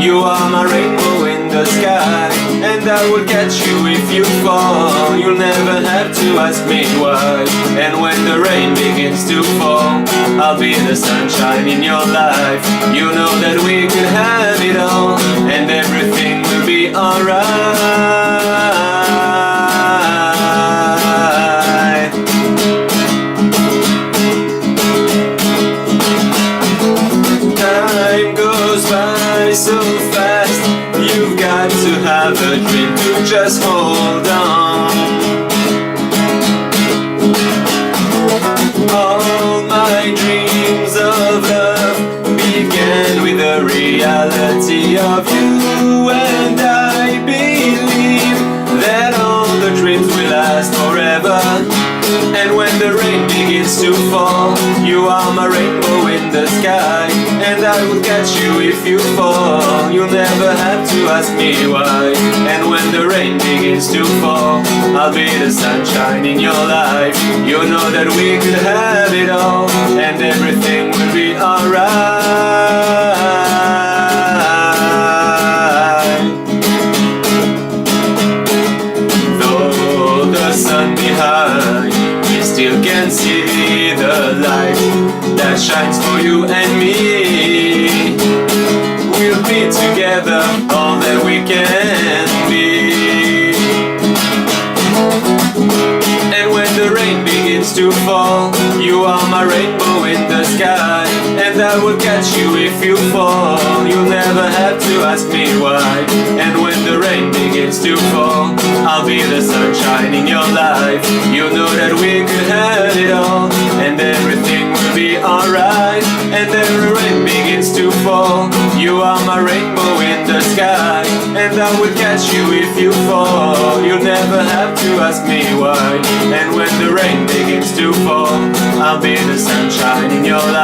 You are my rainbow in the sky, and I will catch you if you fall. You'll never have to ask me why. And when the rain begins to fall, I'll be the sunshine in your life. You know that we could have it all, and everything will be alright. Time goes by so fast, you've got to have a dream to just hold on. All my dreams of love began with the reality of you, and I believe that all the dreams will last forever. And when the rain begins to fall, you are my rainbow in the sky, and I will catch you if you fall. You'll never have to ask me why. And when the rain begins to fall, I'll be the sunshine in your life. You know that we could have it all, and everything will be alright. Though the sun behind, we still can see the light that shines for you and me. We'll be together all that we can be. And when the rain begins to fall, you are my rainbow in the sky, and I will catch you if you fall. You'll never have to ask me why. And when the rain begins to fall, I'll be the sunshine in your life. You know that we could have it all, and everything will be alright. And then the rain begins to fall, you are my rainbow in the sky, and I will catch you if you fall. You'll never have to ask me why. And when the rain begins to fall, I'll be the sunshine in your life.